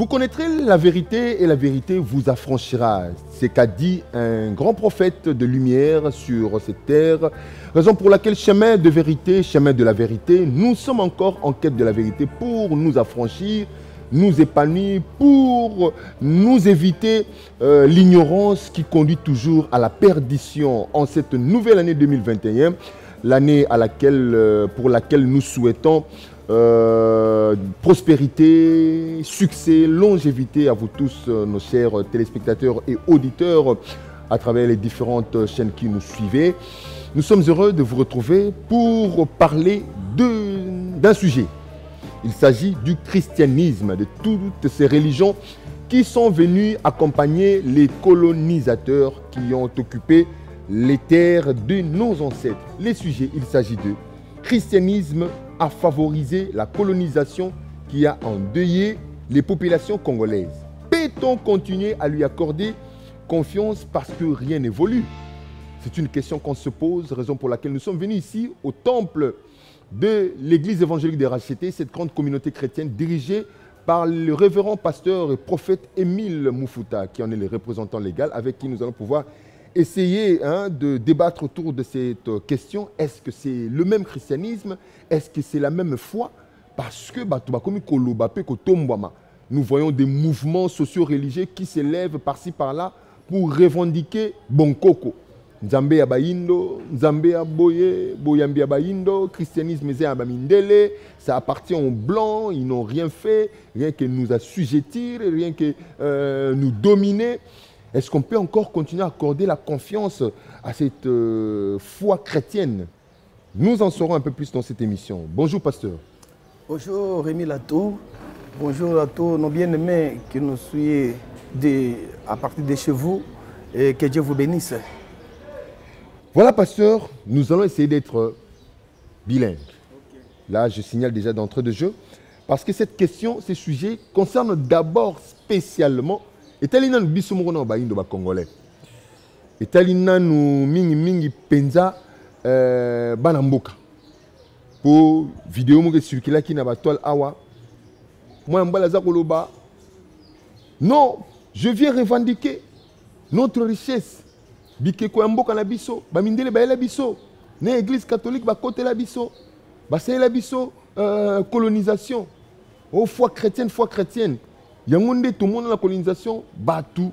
Vous connaîtrez la vérité et la vérité vous affranchira. C'est qu'a dit un grand prophète de lumière sur cette terre. Raison pour laquelle chemin de vérité, chemin de la vérité, nous sommes encore en quête de la vérité pour nous affranchir, nous épanouir, pour nous éviter l'ignorance qui conduit toujours à la perdition en cette nouvelle année 2021, l'année pour laquelle nous souhaitons prospérité, succès, longévité à vous tous, nos chers téléspectateurs et auditeurs à travers les différentes chaînes qui nous suivez. Nous sommes heureux de vous retrouver pour parler d'un sujet. Il s'agit du christianisme, de toutes ces religions qui sont venues accompagner les colonisateurs qui ont occupé les terres de nos ancêtres. Les sujets, il s'agit de christianisme a favorisé la colonisation qui a endeuillé les populations congolaises. Peut-on continuer à lui accorder confiance parce que rien n'évolue? C'est une question qu'on se pose, raison pour laquelle nous sommes venus ici au temple de l'église évangélique des Rachetés, cette grande communauté chrétienne dirigée par le révérend pasteur et prophète Émile Moufuta, qui en est le représentant légal, avec qui nous allons pouvoir essayer de débattre autour de cette question. Est-ce que c'est le même christianisme? Est-ce que c'est la même foi? Parce que nous voyons des mouvements socio-religieux qui s'élèvent par-ci par-là pour revendiquer Bonkoko. Nzambe ya Baindo, Nzambe ya Boye, Boyambi ya Baindo, christianisme ya Bamindele, ça appartient aux Blancs, ils n'ont rien fait, rien que nous assujettir, rien que nous dominer. Est-ce qu'on peut encore continuer à accorder la confiance à cette foi chrétienne? Nous en saurons un peu plus dans cette émission. Bonjour, pasteur. Bonjour, Rémi Lato. Bonjour à tous nos bien-aimés qui nous suivent à partir de chez vous et que Dieu vous bénisse. Voilà, pasteur, nous allons essayer d'être bilingues. Okay. Là, je signale déjà d'entrée de jeu, parce que cette question, ce sujet, concerne d'abord spécialement etalina nu biso moko na baindo ba congolais. Etalina nu mingi penza bana mboka. Po vidéo moko circula ki na ba toile awa. Moi mbala za koloba. Non, je viens revendiquer notre richesse. Bike ko mboka na biso, ba mindele ba la biso. Na église catholique ba côté la biso. Ba c'est la biso colonisation. Oh foi chrétienne. Yangonde tout le monde dans la colonisation, Batou,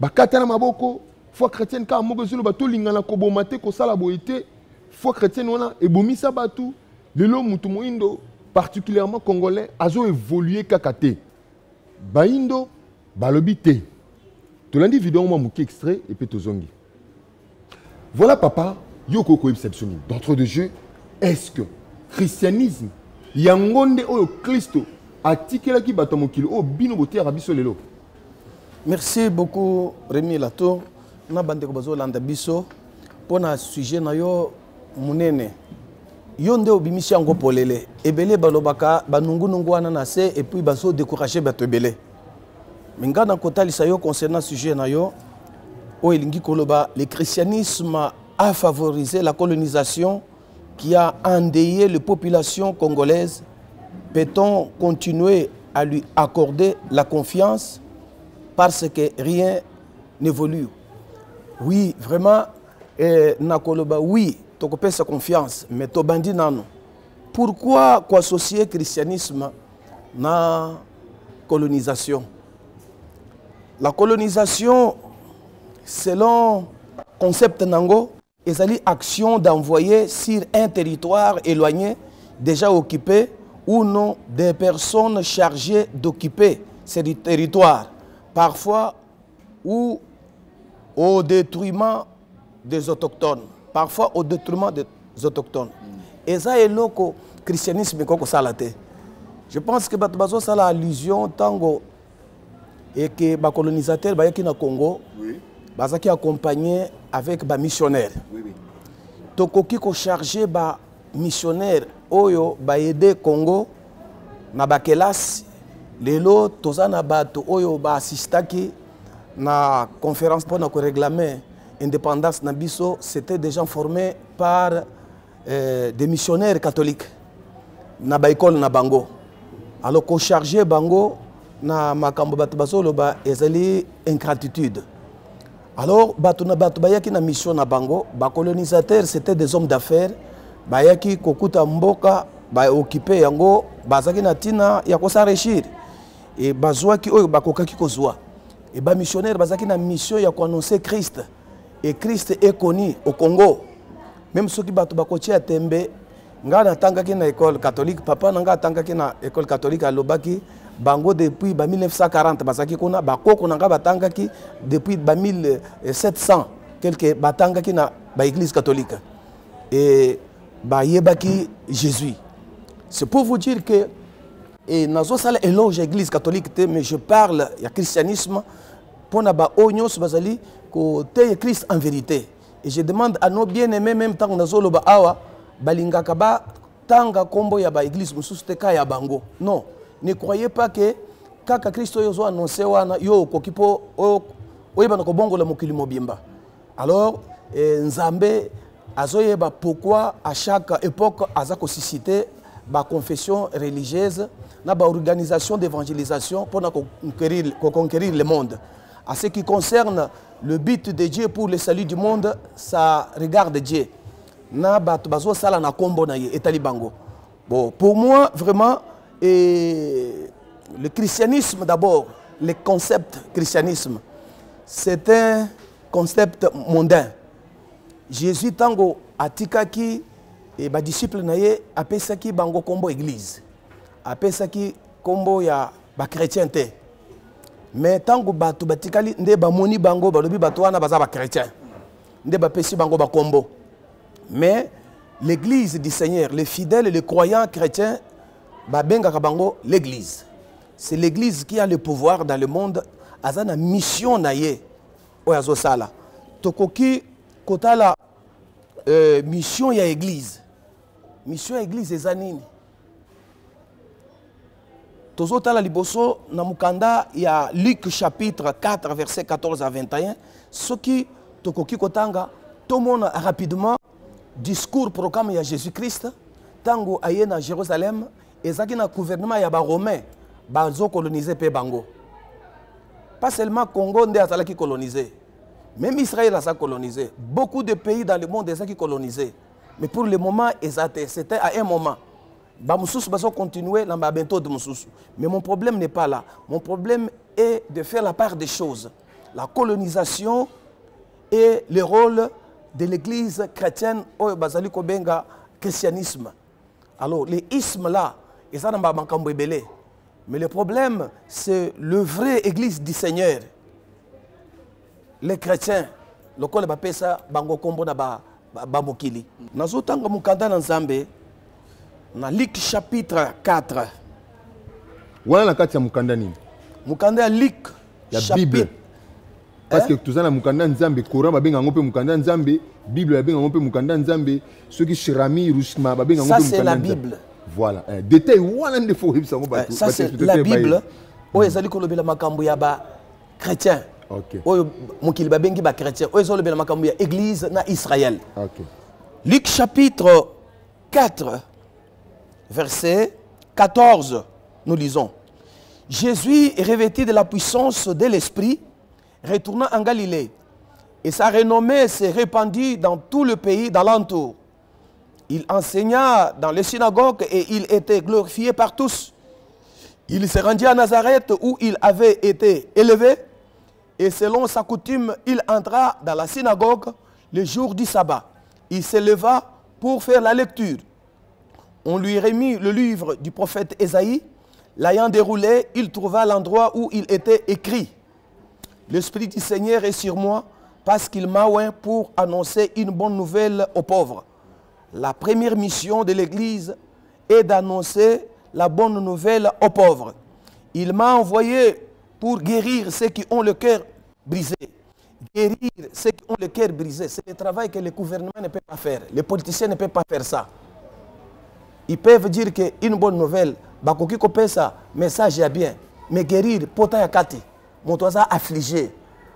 Bakatana Maboko, foi chrétienne, car Mogozulu Batou, Lingana Kobomate, Kosala Boité, foi chrétienne, on a Ebomisa Batou, le l'homme Mutumoindo, particulièrement congolais, a évolué Kakate. Baindo, Balobité. Tu l'as dit, vidéo, moi, mon extrait, et puis Tozongi. Voilà, papa, Yoko Koipsepsoni. D'entre deux jeux, est-ce que christianisme, Yangonde Oyo Christo, merci beaucoup Rémi Lato. Na bande ko bazo landa biso pona sujet na yo munene. Yo nde obimisi yango polele. Ebele balobaka banungunungu wana na se et puis bazo décourager bato ebele. Minga na kotalisa yo concernant sujet na yo o elingi koloba le christianisme a favorisé la colonisation qui a endeuillé les populations congolaises. Peut-on continuer à lui accorder la confiance parce que rien n'évolue? Oui, vraiment, Nakoloba, oui, tu peux sa confiance, mais tu bandi nano. Pourquoi associer le christianisme à la colonisation? La colonisation, selon le concept Nango, est l'action d'envoyer sur un territoire éloigné, déjà occupé, ou non des personnes chargées d'occuper ces territoires, parfois ou au détriment des autochtones, parfois au détriment des autochtones. Et ça est le christianisme qui est. Je pense que bazo ça allusion tango et que les colonisateurs qui na Congo, qui accompagné avec les missionnaires. Tokoki ko chargé ba missionnaire oyo ba aider Congo na bakelas lelo tozana bato oyo ba assistaki na conférence pour na ko réglamer indépendance na biso, c'était des gens formés par des missionnaires catholiques na ba école na bango. Alors ko chargé bango na makambo bato bazoloba ezali ingratitude. Alors bato na bato bayaki na mission na bango, ba colonisateurs c'était des hommes d'affaires, bayaki kokuta mboka, ba occuper yango, bazaki na tina ya kosarechir. Et bazwaki oyo bakokaki kozwa. Et ba missionnaire bazaki na mission ya ko annoncer Christ. Et Christ est connu au Congo. Même ceux qui bato bakotia tembe, nga na tangaki na école catholique, papa nga tangaki na école catholique à Lobaki, bango depuis 1940 bazaki kuna bakoko nga batangaki depuis 1700 quelque batangaki na ba église catholique. Et ba yebaki Jésus. C'est pour vous dire que et nazo sala éloge l'église catholique mais je parle du christianisme pour na ba onyos bazali ko te Christ en vérité. Et je demande à nos bien-aimés même tant nazo loba awa balingaka ba tanga kombo ya ba église mususu te ka ya bango. Non, ne croyez pas que kaka Christo yozo annoncé wana yo kokipo oyeba na kobongola mokili mobimba. Alors nzambe azoyeba pourquoi à chaque époque azako susciter ba confession religieuse na ba organisation d'évangélisation pour conquérir le monde. À ce qui concerne le but de Dieu pour le salut du monde, ça regarde Dieu. Na ba bazo sala na kombo na ye etali bango. Bon, pour moi vraiment le christianisme d'abord, le concept christianisme, c'est un concept mondain. Jésus tango atikaki et ba disciple na ye apesaki bango kombo église. Apesaki kombo ya ba chrétien te. Mais tango batu batikali nde ba moni bango balobi batu wana baza ba chrétien. Nde ba pesi bango ba kombo. Mais l'église du Seigneur, les fidèles et les croyants chrétiens ba benga bango l'église. C'est l'église qui a le pouvoir dans le monde, azana mission na ye oyazo sala. Tokoki kotala mission ya église. Mission ya église ezanini. Tozotala liboso na mukanda ya Luc chapitre 4 verset 14 à 21, ce qui tokoki kotanga tomona rapidement discours proclame ya Jésus-Christ tango aye na Jérusalem ezaki na gouvernement ya ba romain bazo coloniser pe bango. Pas seulement Congo nde azalaki colonisé. Même Israël a colonisé. Beaucoup de pays dans le monde ont colonisé. Mais pour le moment, c'était à un moment. Bamoussous va continuer dans ma méthode. Mais mon problème n'est pas là. Mon problème est de faire la part des choses. La colonisation et le rôle de l'église chrétienne au Bazali Kobenga christianisme. Alors, les ismes là, ils sont dans ma belé. Mais le problème, c'est le vrai église du Seigneur. Les chrétiens, le col de ça, bango kombo na ba mokili. Nazotanga mukanda na Nzambe na Luc chapitre 4. Wana na kati ya mukanda nini? Mukanda ya Luc ya Bible. Parce que tout ça na mukanda Nzambe, Coran ba benga ngope mukanda Nzambe, Bible ba benga ngope mukanda Nzambe, ceux qui shirami rushma ba benga ngope mukanda. Ça c'est la Bible. Voilà, détail wana ndefo hibisa ngo ba. Ça c'est la Bible. O ezali kolobela makambo ya ba chrétien. OK. Oyo mokili ba bengi ba chrétien. O ezolobela makambo ya église na Israël. OK. Luc chapitre 4 verset 14 nous lisons. Jésus est revêtu de la puissance de l'esprit retournant en Galilée et sa renommée s'est répandue dans tout le pays d'alentour. Il enseigna dans les synagogues et il était glorifié par tous. Il se rendit à Nazareth où il avait été élevé et selon sa coutume, il entra dans la synagogue le jour du sabbat. Il se leva pour faire la lecture. On lui remit le livre du prophète Ésaïe. L'ayant déroulé, il trouva l'endroit où il était écrit. L'Esprit du Seigneur est sur moi parce qu'il m'a oint pour annoncer une bonne nouvelle aux pauvres. La première mission de l'Église est d'annoncer la bonne nouvelle aux pauvres. Il m'a envoyé pour guérir ceux qui ont le cœur brisé. Guérir ceux qui ont le cœur brisé, c'est le travail que le gouvernement ne peut pas faire. Les politiciens ne peuvent pas faire ça. Ils peuvent dire qu'une bonne nouvelle, bakoki kopé ça, message est bien. Mais guérir, pota yakati, mon toisa affligé.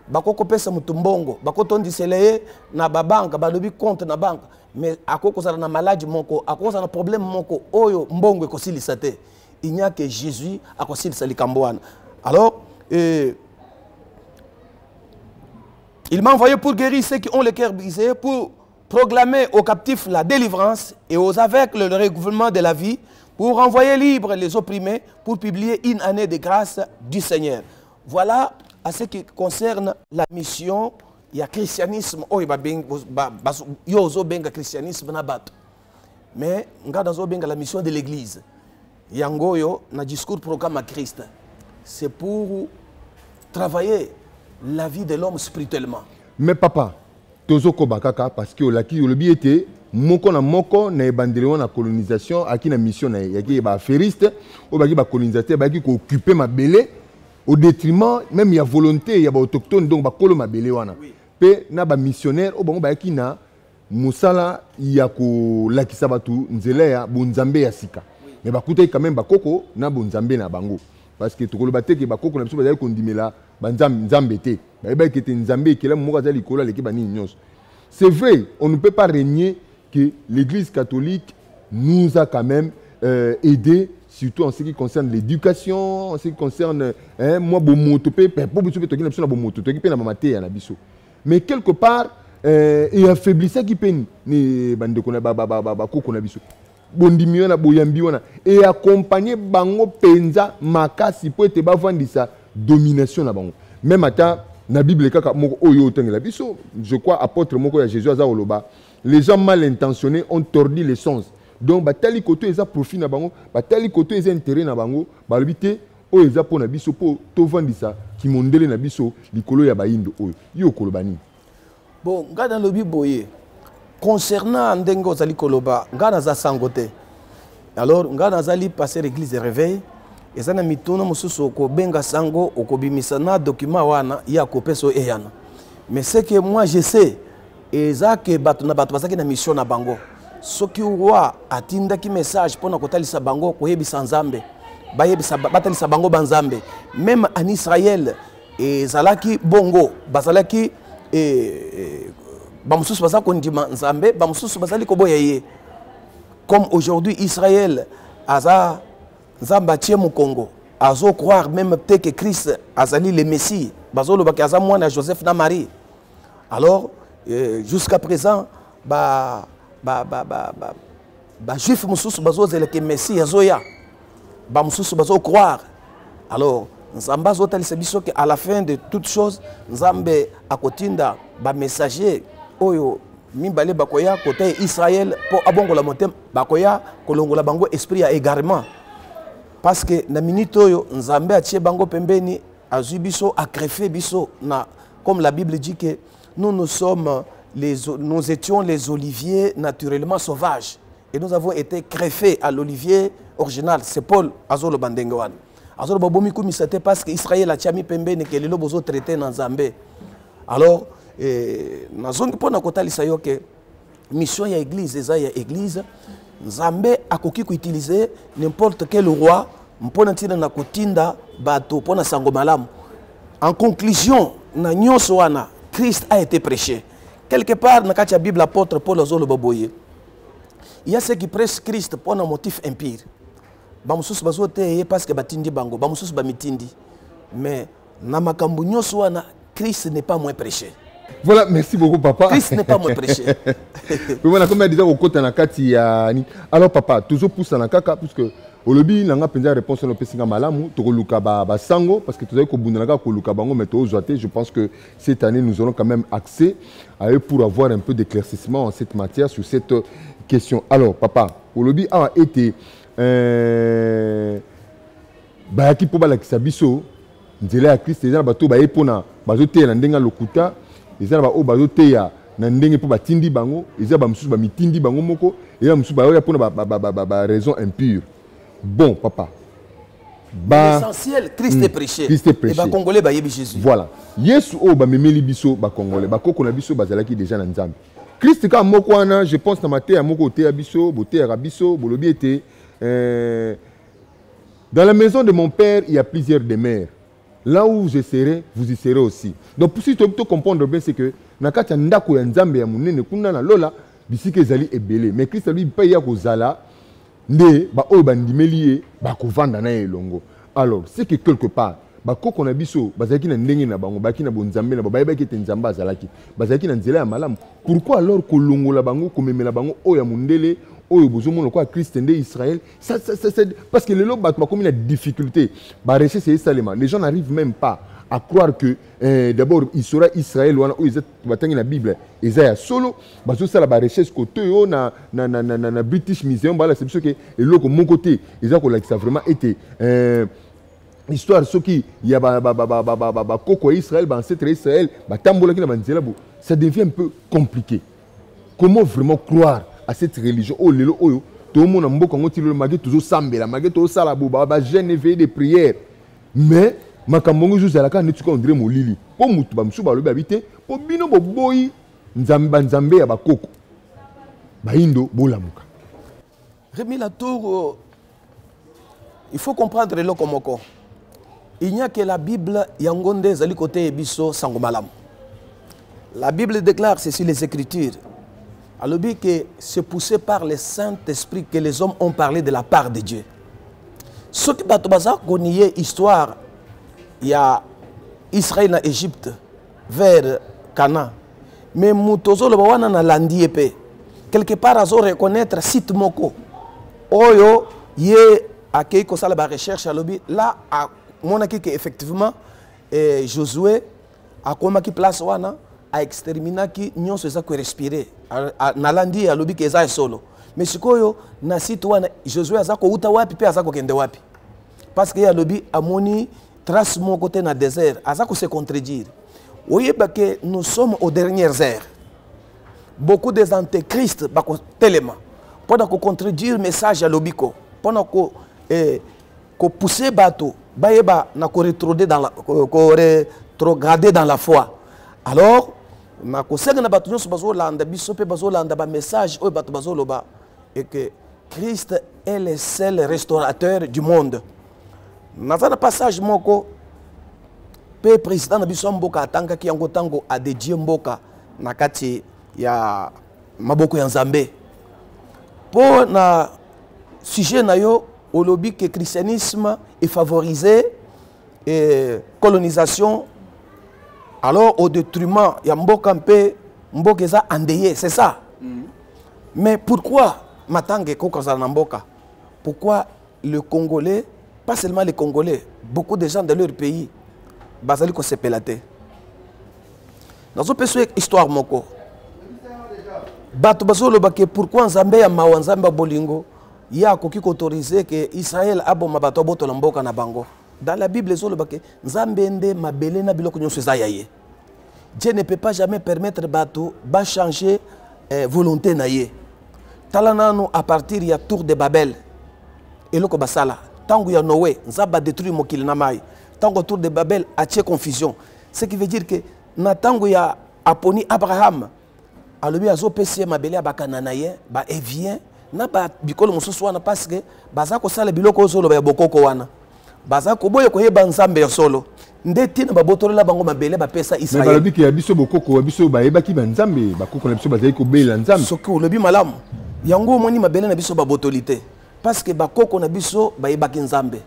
Bako kopé ça mutumbongo, bako tondi seleye na babanka, balobi compte na banque. Mais à quoi ça na maladie moko, à quoi ça na problème moko, oyo mbongo ekosili sate. Il n'y a que Jésus à kosili sali kambouane. Alors, il m'a envoyé pour guérir ceux qui ont le cœur brisé, pour proclamer aux captifs la délivrance et aux aveugles le recouvrement de la vie, pour renvoyer libres les opprimés, pour publier une année de grâce du Seigneur. Voilà à ce qui concerne la mission. Il y a christianisme, il y a christianisme, mais il y a la mission de l'église. Il y a un discours programme à Christ. C'est pour travailler la vie de l'homme spirituellement. Mais papa, tozoko bakaka parce que le biais était moko na ebandeli na colonisation aki na mission na yaki ba affairistes ou ba colonisateur ba ki ko occuper mabele au détriment même il y a volonté il y a ba autochtone donc ba kolo mabele wana pe na ba missionnaire o ba ki na musala ya ko lakisa batu nzela ya bonzambe ya sika mais ba kutai quand même ba koko na bonzambe na bango parce que tokolo bateke ba koko na biso ba yaki kondimela banzambe te ba ki te nzambe ki la mo ka zali kola leki ba ni nyos. C'est vrai, on ne peut pas régner que l'Église catholique nous a quand même aidé, surtout en ce qui concerne l'éducation, en ce qui concerne moi, mais quelque part, il affaiblissait qui peine et accompagner bango penza makasi pour être bavandi sa domination na bango. Même à na Bible je crois apôtre moko ya Jésus azaloba les gens mal intentionnés ont tordu les sens donc batali koto eza profit na bango batali koto eza intérêt na bango balobité o eza pona biso po to vandisa ki mondele na biso likolo ya baindo oyo yo kolobani bon ngana lobi boye concernant ndengo zali koloba ngana za sangote alors ngana zali passer l'église de réveil. Et ça n'a mitono mususu ko benga sango okobimisa na document wana ya kopeso eyana. Mais c'est que moi je sais et ça que batu na batu basaki na mission na bango. Soki roi atinda ki message pona kotalisa bango ko yebisa nzambe. Ba yebisa batalisa bango banzambe. Même en Israël et zalaki bongo bazalaki ba mususu bazako ndima nzambe ba mususu bazali ko boyaye. Comme aujourd'hui Israël aza Nzamba tie mu Congo azo croire même peut-être que Christ azali le Messie bazolo bakaza mwana Joseph na Marie alors jusqu'à présent juif mususu bazo zela que Messie azoya ba mususu bazo croire alors nzamba zo talisa biso que à la fin de toute chose nzambe akotinda ba messager oyo mimbale bakoya côté Israël pour abongola motem bakoya kolongola bango esprit ya égarement. Parce que na minute oyo nzambe atie bango pembeni azui biso akrefe biso na comme la Bible dit que nous étions les oliviers naturellement sauvages et nous avons été greffés à l'olivier original. C'est Paul azolo bandengoan azolo babomi kumisate parce que Israël a tiami pembeni que lelo bozo traité na nzambe. Alors na zone pona kotalisa yo que mission ya église eza ya église Nzambe akoki ko utiliser n'importe quel roi mpona tina na kotinda bato pona sango malamu. En conclusion, na nyonso wana Christ a été prêché. Quelque part na kati ya Bible apôtre Paul azolo baboye. Il y a ceux qui prêchent Christ pour un motif impire. Ba mususu bazote parce que batindi bango, ba mususu ba mitindi. Mais na makambu nyonso wana Christ n'est pas moins prêché. Voilà, merci beaucoup papa. Christ n'est pas moins prêché. Voilà, comme déjà au côté na kati ya alors papa, toujours pousse na kaka puisque au lobby nanga penza réponse no pesinga malamu to luka ba sango parce que tozali ko bundana ko luka bango mais to zoate, je pense que cette année nous aurons quand même accès à eux pour avoir un peu d'éclaircissement en cette matière sur cette question. Alors papa, au lobby a été ba ki po ba la kisabiso nzela ya Christ eza bato ba epona bazote na ndenga lokuta eza ba o bazote ya na ndenge po batindi bango eza ba mususu ba mitindi bango moko eza mususu ba pona ba raison impure. Bon papa. L'essentiel Christ est prêché. Christ est prêché. Et ba congolais ba yebi Jésus. Voilà. Yesu o ba memeli biso ba congolais ba koko na biso bazalaki déjà na nzambe. Christ ka moko wana je pense na maté ya moko te ya biso boté ya biso bolobi était dans la maison de mon père il y a plusieurs demeures. Là où je serai, vous y serez aussi. Donc pour si tu peux comprendre bien, c'est que nakati ndako ya nzambe ya munene kuna na lola bisike ezali ebele. Mais Christ lui pa ya kozala nde ba oyo bandimeli ba kovanda na elongo. Alors c'est que quelque part bakoko na biso bazalaki na ndenge na bango baki na bonzambe na bayebaki te nzambe azalaki bazalaki na nzela ya malamu. Pourquoi alors kolongola bango komemela bango oyo ya mundele oyo bozomona kwa Christ nde Israël ça parce que le lot bato bakomi na difficulté ba recherche c'est salema les gens n'arrivent même pas à croire que d'abord il sera Israël wana oyo batangi na Bible Isaiah solo bazo sala ba recherche côté yo na British Museum bala c'est que eloko mon côté ils ont que ça vraiment été histoire ce qui il y a koko Israël ancêtre Israël tambola ki na banzela bo ça devient un peu compliqué. Comment vraiment croire à cette religion oh lelo oyo tout le monde mboka ngoti le magé toujours sambela magé to sala bo ba jeûne éveillé de prière mais makambo juste la kan netuka ondre molili po mutu ba msu ba lobi habité po bino bo boyi nzambe ya bakoko ba indo bolamuka. Rémi Latour, il faut comprendre le komoko. Il n'y a que la Bible yangonde zali côté biso sangomalam. La Bible déclare ceci les Écritures. Alors que c'est poussé par le Saint-Esprit que les hommes ont parlé de la part de Dieu. Ce qui va connaître histoire, il y a Israël en Égypte vers Canaan. Mais mutozo le bawana na landi épée. Quelque part à reconnaître site moko. Oyo ye akei ko sala ba recherche alobi là à monaki que effectivement Josué a komaki place wana a extermina ki nyonso eza ko respirer na landi alobi ke eza solo mais sikoyo na site wana Josué azako uta wapi pe azako kende wapi parce que alobi amoni trace mon côté na désert azako se contredire. Oyeba que nous sommes aux dernières heures. Beaucoup des antéchrists bako telema pendant qu'on contredire message à l'obiko pendant qu'on pousser bateau bayeba na ko rétrograder dans la rétrograder dans la foi. Alors na ko senga na bato nyonso bazolanda biso pe bazolanda ba message oyo bato bazoloba et que Christ est le seul restaurateur du monde. Dans un passage moko pe président na biso mboka atanga ki yango tango a dédié mboka na kati ya maboko ya Nzambe. Pour na sujet na yo olobi que christianisme est favorisé et colonisation alors au détriment ya mboka mpe mboka eza endeuillé, c'est ça. Mais pourquoi matange ko kazala na mboka? Pourquoi le Congolais, pas seulement les Congolais, beaucoup de gens de leur pays bazali ko sepelate. Dans une petite histoire moko. Bato bazolo bake pourquoi Nzambe ya mawa Nzambe bolingo ya koki autoriser que Israël aboma bato boto la mboka na bango. Dans la Bible zolo bake Nzambe nde mabele na biloko nyonso zayaye. Dieu ne peut pas jamais permettre bato ba changer volonté na ye. Talanano à partir ya tour de Babel. Eloko basala tangu ya Noé Nzamba détruit mokili na mai. Tango tour de Babel a tché confusion. Ce qui veut dire que na tango ya aponi Abraham alobi azo pesi mabele abakana na ye ba evien na ba bikolo mosusu wana parce que baza ko sala biloko solo ba bokoko wana baza ko boye ko yeba Nzambe ya solo ndeti na babotolela bango mabele ba pesa Israël. Mais balobi ki ya biso bokoko biso ba yeba ki ba Nzambe bakoko na biso bazali ko bela Nzambe. Soki olobi malamu yango moni mabele na biso ba botolité parce que bakoko na biso ba yeba ki Nzambe.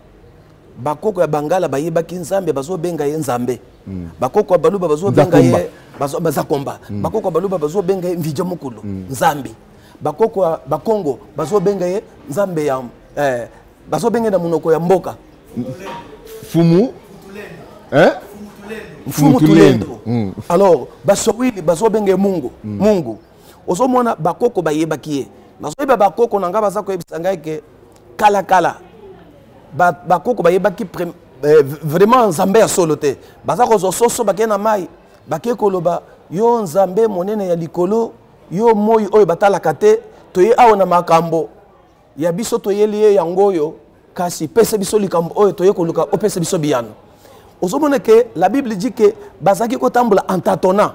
Bakoko ya Bangala ba yeba ki Nzambe bazo benga ye Nzambe. Bakoko ya Baluba bazo benga ye bazakomba. Bakoko ya Baluba bazo benga ye Mvija mukulu Nzambi. Bakoko ya Bakongo bazo benga ye Nzambe ya bazo benga na munoko ya mboka Fumu Fumu Tulendo. Alors basowili bazo benga Mungu Mungu. Ozomona bakoko ba yeba ki ye. Nazoyeba bakoko nanga baza ko yebisanga ke kala kala bakoko bayeba ki vraiment Nzambe ya solo te baza ko soso bakena mai bake koloba yo Nzambe monene ya likolo yo moyi oyo batalaka te toye awo na makambo ya biso toyeli yango yo kasi pese biso likambo oyo toye koluka opese biso biyano. Ozomona que la Bible dit que bazaki ko tambola en tâtonnant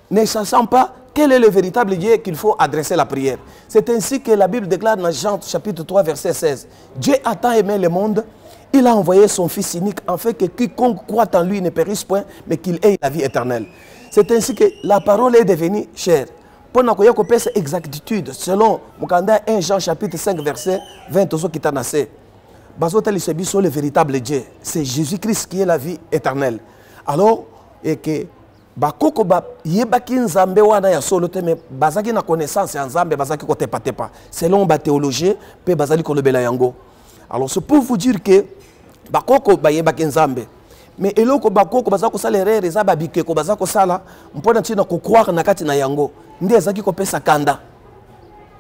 ne sachant pas quel est le véritable Dieu qu'il faut adresser la prière. C'est ainsi que la Bible déclare dans Jean chapitre 3 verset 16. Dieu a tant aimé le monde, il a envoyé son Fils unique afin que quiconque croit en lui ne périsse point, mais qu'il ait la vie éternelle. C'est ainsi que la parole est devenue chère. Pendant qu'on y a cette exactitude, selon Mukanda 1 Jean chapitre 5 verset 20, bazotalisa biso le véritable Dieu. C'est Jésus-Christ qui est la vie éternelle. Alors, et que bakoko ba yebaki nzambe wana ya solo te, mais bazaki na connaissance ya nzambe bazaki ko tepa tepa selon ba théologie pe bazali ko lobela yango. Alors c'est pour vous dire que bakoko ba yebaki nzambe, mais eloko bakoko bazako sala erreur eza babike ko bazako sala mpona tina ko croire na kati na yango ndi ezaki ko pesa kanda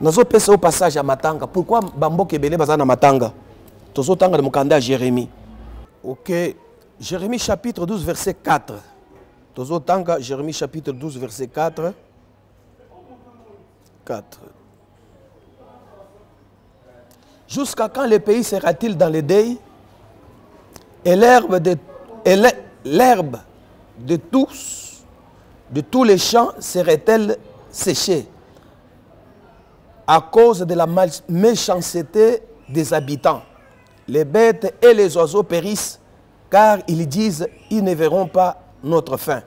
nazo pesa au passage à matanga. Pourquoi bamboke belé bazana matanga tozo tanga de mokanda à Jérémie. OK, Jérémie chapitre 12 verset 4. Tanga, Jérémie chapitre 12, verset 4. 4. Jusqu'à quand le pays sera-t-il dans le deuil et l'herbe de tous les champs serait-elle séchée à cause de la méchanceté des habitants? Les bêtes et les oiseaux périssent car ils disent ils ne verront pas notre fin.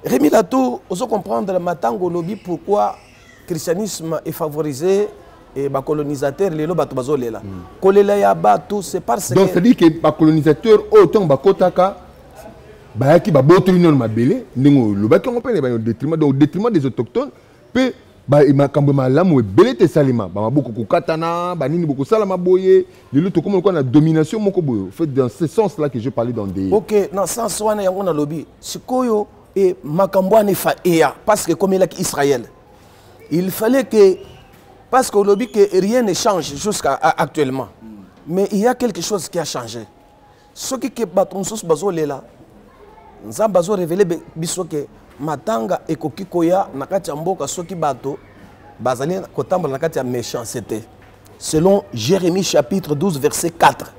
Rémi Latour, vous comprendre le matango lobby pourquoi le christianisme est favorisé et les colonisateurs les lobato bazolela. Kolela ya batu c'est parce que donc c'est dit que les colonisateurs autant bakotaka bayaki babotoli non mabele ndingo lobaki on peut au détriment des autochtones pe ba makambo malamu ebele te salima ba maboko kokatana ba nini boko salama boye lelo to comme na domination moko boye. Fait dans ce sens là que je parlais dans des OK dans ce sens wana yango na lobby sikoyo et makambo ne fa ea parce que comme il a Israël il fallait que parce qu'au lobby que rien ne change jusqu'à actuellement mais il y a quelque chose qui a changé ce qui que batonsos bazolela nzamba bazo révéler biso que matanga ekoki koya nakati ya mboka soki bato bazali kotambola nakati ya méchanceté selon Jérémie chapitre 12 verset 4.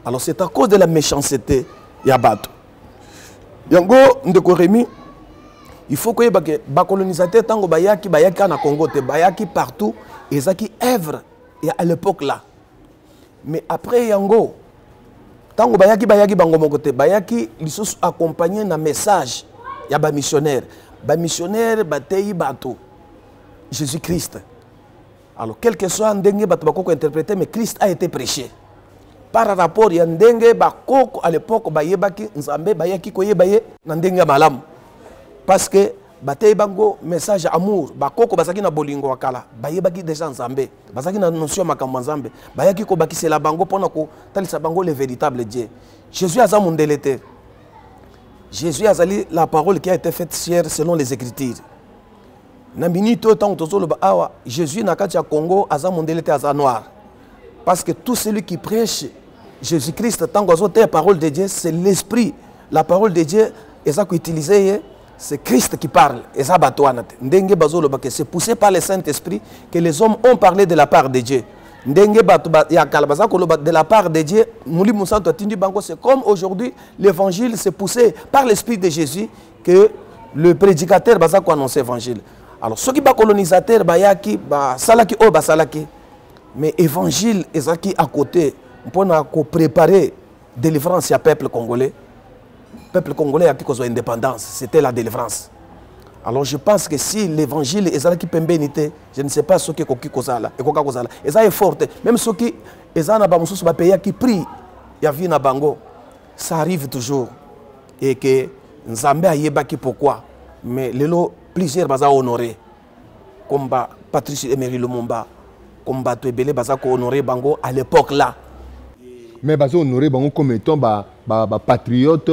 Alors c'est à cause de la méchanceté ya bato yango ndeko Rémi il faut que ba colonisateur tango bayaki na Congo te bayaki partout ezaki œuvre à l'époque là mais après yango tango bayaki bango moko te bayaki lisusu accompagné na message il y a des missionnaires. Les missionnaires, ils bateau Jésus-Christ. Alors, quel que soit l'endroit où ils interprété, mais Christ a été prêché. Par rapport, il y a un à l'époque, il y a un parce que batay bango message amour bakoko bazaki na bolingo wakala bayebaki déjà nzambe bazaki na notion makambo nzambe bayaki ko bakisela bango pona ko talisa bango le véritable Dieu. Jésus aza mundelete. Jésus a dit la parole qui a été faite hier selon les Écritures. Jésus n'a qu'à Congo, aza mondelete aza noir. Parce que tout celui qui prêche Jésus-Christ, tant que la parole de Dieu, c'est l'esprit. La parole de Dieu, c'est Christ qui parle. C'est poussé par le Saint-Esprit que les hommes ont parlé de la part de Dieu. De la part de Dieu, c'est comme aujourd'hui l'évangile c'est poussé par l'esprit de Jésus que le prédicateur va annoncer l'évangile. Alors ceux qui sont colonisateurs, mais l'évangile est à côté pour préparer la délivrance au peuple congolais. Le peuple congolais a eu indépendance, c'était la délivrance. Alors je pense que si l'évangile est là qui peut béniter, je ne sais pas ce qui est kozala et koka kozala. Et ça est fort. Même ceux qui sont na ba mususu ba pays qui prient, ya vie na bango, ça arrive toujours et que nzambe ayebaki pourquoi. Mais lelo plusieurs baza honoré comme Patrice Emery Lumumba, comme bato ebele baza ko honoré bango à l'époque là. Mais baza honoré bango comme étant patriote,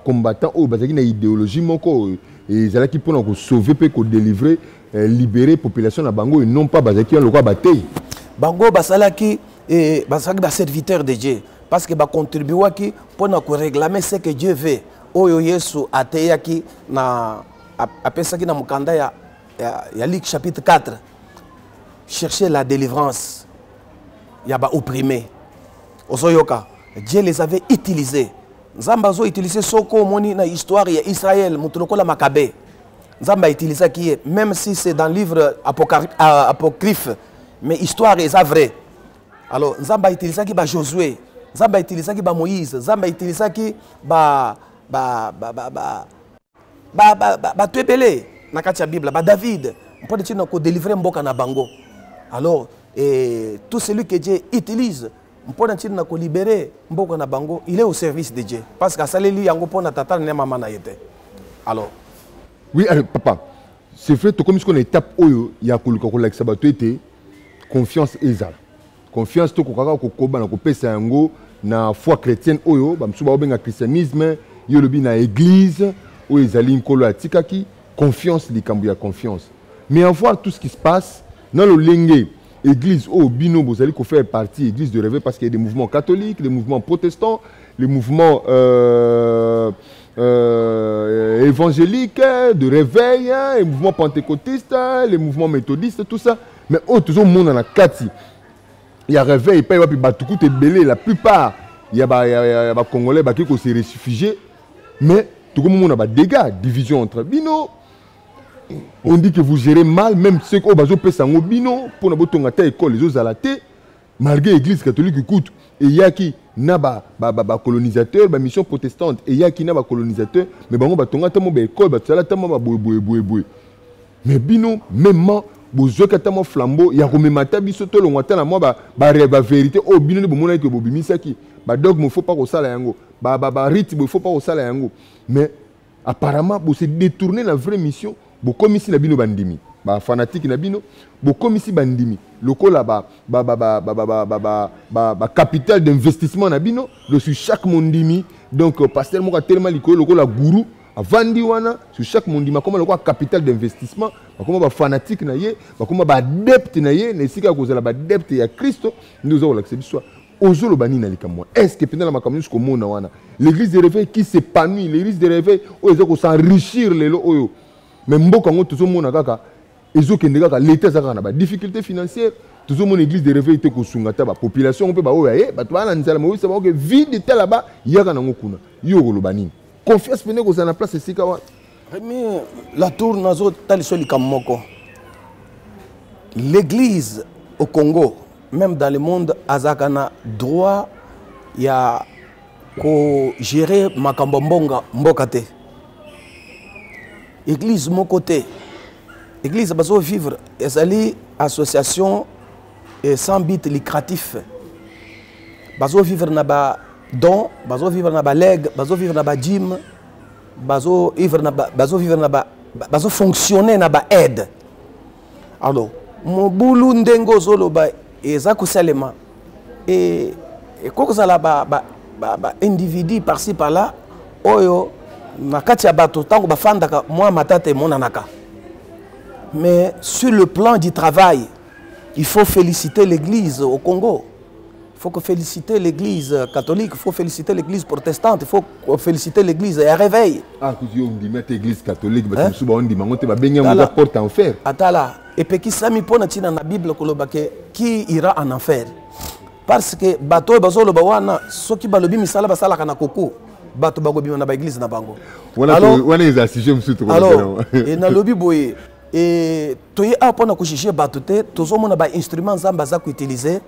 combattant ou bazaki na idéologie moko. Et ils allaient qui pour sauver, pour délivrer, libérer la population de Bango et non pas Bazaki le roi bataille. Bango Basalaki et Basalaki serviteur de Dieu parce que ba contribuer qui pour nous réclamer ce que Dieu veut. Oyo Yesu ateyaki na apesaki na mukanda ya Luc chapitre 4 chercher la délivrance. Ya ba opprimé. Osoyoka Dieu les avait utilisés. Nzamba zo utilisé soko moni na histoire ya Israël mutuloko la Maccabée. Nzamba utilisé qui même si c'est dans le livre apocryphe mais histoire est vraie. Alors Nzamba utilisé qui ba Josué, Nzamba utilisé qui ba Moïse, Nzamba utilisé qui ba tuebele na kati ya Bible ba David pour dire ko délivrer mboka na bango. Alors tout celui que Dieu utilise mpona ntina na ko libérer mboka na bango, il est au service de Dieu parce que saleli yango pona tata na mama na yete. Alors oui, alors, papa, c'est vrai, comme ce qu'on étape où il y a que sabato était confiance ezala. Confiance to kokaka kokoba na kopesa yango na foi chrétienne oyo ba msuba obenga christianisme yo lobi na église ou ezali nkolo atikaki confiance likambo ya confiance. Mais avoir tout ce qui se passe dans le lenge église au bino bozali ko faire partie église de rêve parce qu'il y a des mouvements catholiques, des mouvements protestants, les mouvements évangéliques de réveil, les mouvements pentecôtistes, les mouvements méthodistes, tout ça. Mais tout le monde en a kati. Il y a réveil, il y a batuku te belé, la plupart il y a des Congolais qui se réfugiés. Mais tout le monde a des dégâts, division entre bino. On dit que vous gérez mal, même ceux qui ont besoin de bino pour ne pas école, les autres à la tête, malgré l'église catholique écoute. Et il y a qui n'a pas colonisateur, ba mission protestante, et il y a qui n'a pas colonisateur, mais bango ba tonga tamo ba école, ba tsala tamo ba boy. Mais bino même bozo katamo flambeau, ya komemata biso to longata na moi ba vérité o bino ne bomona ke bobimisaki, ba dogme faut pas ko sala yango, ba rite faut pas ko sala yango. Mais apparemment bo se détourner la vraie mission. Comme ici na bino bandimi ba fanatique na bino comme ici bandimi lokola ba capital d'investissement na bino sur chaque mondimi donc pasteur moko tellement likolo lokola guru avandi wana sur chaque mondima comme lokola capital d'investissement comme ba fanatique na ye comme ba adepte na ye na sika kozala ba adepte ya Christ nous avons l'accès du soir ozolo bani na likamwa est-ce que pendant la makamus ko mona wana l'église de réveil qui s'épanouit l'église de réveil oyo ko s'enrichir lelo oyo. Mais mboka ngo tout le monde kaka ezokende kaka l'état zaka na ba difficulté financière tout le monde église de réveil te ko sungata ba population pe ba oya ba to bana nzala mo wisa ba ke vide te là-bas yaka na ngokuna yo kolobani confiance pene ko za na place sika wa mais la tour nazo taliso likamoko l'église au Congo même dans le monde azaka na droit ya ko gérer makambo mboka te. Église mon côté, église bazo vivre, ezali association sans but lucratif. Bazo vivre na ba don, bazo vivre na ba leg, bazo vivre na ba gym, bazo vivre na ba bazo fonctionner na ba aide. Alors, mon boulou ndengo zolo ba ezako salema et koko zala ba individu par-ci par-là oyo na kati ya bato tango bafandaka moi matate monanaka. Mais sur le plan du travail, il faut féliciter l'église au Congo. Il faut féliciter l'église catholique, il faut féliciter l'église protestante, il faut féliciter l'église à réveil. Ah, tu dis mettre l'église catholique parce que souvent on dit mangote ba benya mo porte en enfer. Atala et puis qui sami pona tina na Bible kolobake qui ira en enfer. Parce que bato bazolo bawana soki balobi misala basala kana koko. Bato bago bima na ba église na bango. On est à sujet monsieur to. Alors, et na lobi boye et toye a pona ko chicher bato te tozo mona ba instruments zamba za ko utiliser.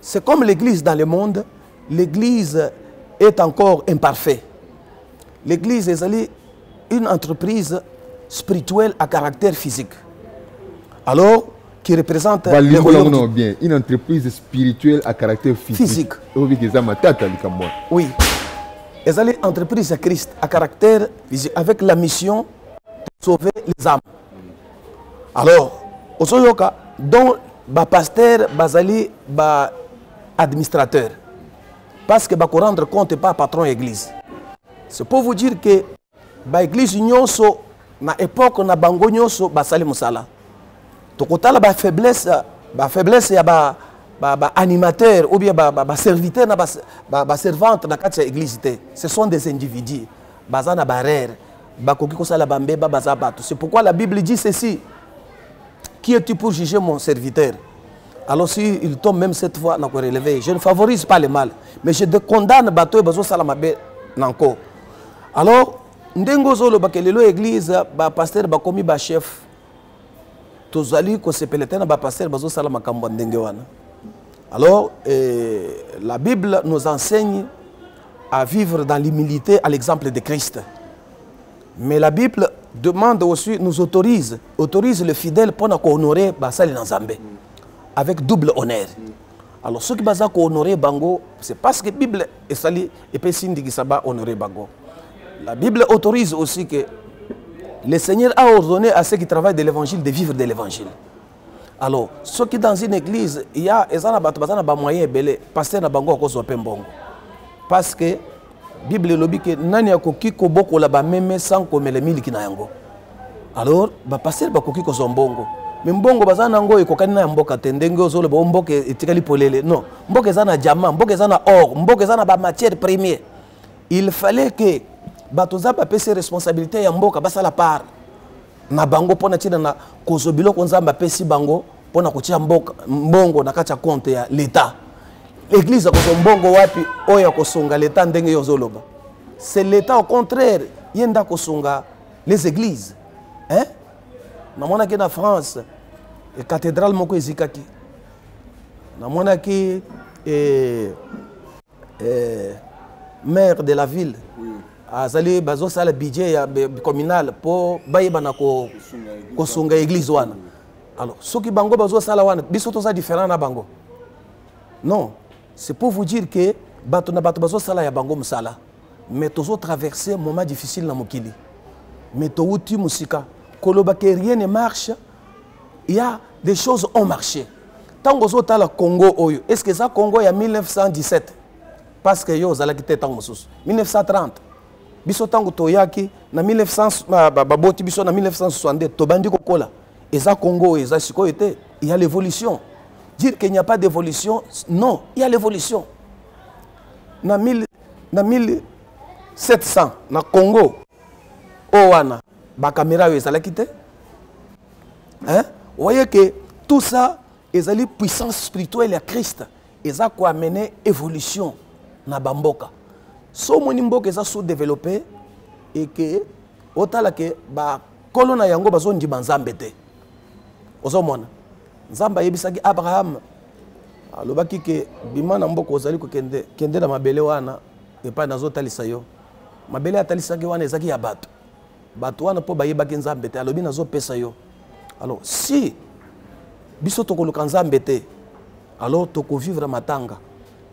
C'est comme l'église dans le monde, l'église est encore imparfaite. L'église est une entreprise spirituelle à caractère physique. Alors, qui représente le royaume bien, une entreprise spirituelle à caractère physique. Oui. Elle est une entreprise à Christ à caractère physique avec la mission de sauver les âmes. Alors, au Soyoka, dont le pasteur Bazali ba administrateur. Parce que bako rendre compte pas patron église. C'est pour vous dire que ba église nyonso na époque na bango nyonso basali musala. Tokotala ba faiblesse ya ba animateur ou bien ba serviteur na ba servante na kati ya église te. Ce sont des individus bazana barrière bakoki ko sala bambeba bazabato. C'est pourquoi la Bible dit ceci. Qui es-tu pour juger mon serviteur? Alors si il tombe même cette fois, je ne favorise pas le mal, mais je condamne bateau et bazo salamabe nanko. Alors, ndengo zolo bakelelo église ba pasteur ba komi ba chef. Tozali ko sepeleta ba pasteur bazo salama kambo ndenge wana. Alors, la Bible nous enseigne à vivre dans l'humilité à l'exemple de Christ. Mais la Bible demande aussi, nous autorise le fidèle pour honorer Basali Nzambe avec double honneur. Alors, ceux qui basent honorer Bango, c'est parce que la Bible est sali et puis Sindi qui s'abat honorer Bango. La Bible autorise aussi que le Seigneur a ordonné à ceux qui travaillent de l'évangile de vivre de l'évangile. Alors, ceux qui dans une église, il y a des moyens belé, pasteur na Bango à cause de Pembongo. Parce que la Bible lobby que nani akoki ko boko la ba meme sans comme les mille qui na yango. Alors, ba pasteur ba koki ko zombongo. Mais mbongo bazana ngo ekokani na mboka tendenge ozolo ba mboka etikali polele. Non, mboka ezana diamant, mboka ezana or, mboka ezana ba matière première. Il fallait que batoza ba pese responsabilité ya mboka basala part na bango pona tina na kozobilo konzamba pesi bango pona kotia mboka mbongo na kati ya compte ya l'état. L'église a mbongo wapi oya kosonga l'état ndenge yozoloba. C'est l'état au contraire yenda kosonga les églises. Hein? Namona ki na France e cathédrale moko ezikaki. Namona ki maire de la ville azali bazo sala budget ya communal pour bayeba na ko sunga église wana. Alors ceux qui bango bazo sala wana biso to ça différent na bango. Non, c'est pour vous dire que bato na bato bazo sala ya bango musala. Mais tozo traverser moment difficile na mokili. Mais to uti musika koloba que rien ne marche. Il y a des choses ont marché. Tant que vous avez le Congo, est-ce que ça Congo il y a 1917? Parce que yo zala kité tango mususu 1930 biso tango toyaki na 1900 baboti biso na 1962 tobandi kokola eza Congo eza siko était il y a l'évolution. Dire qu'il n'y a pas d'évolution, non, il y a l'évolution. Na 1700 na Congo owana ba caméra yo ezala kité. Hein? Vous voyez que tout ça ezali puissance spirituelle à Christ eza ko amener évolution na bamboka. So moni mboka eza sous-développé et que otala ke ba kolona yango bazo ndi banzambe te. Ozomona. Nzamba yebisaki Abraham alobaki ke bima na mboka ozali ko kende na mabele wana epa nazo talisa yo. Mabele atalisaki wana ezaki ya bato. Bato wana po bayebaki nzambe te alobi nazo pesa yo. Alors si biso tokoluka nzambe te alors toko vivre matanga.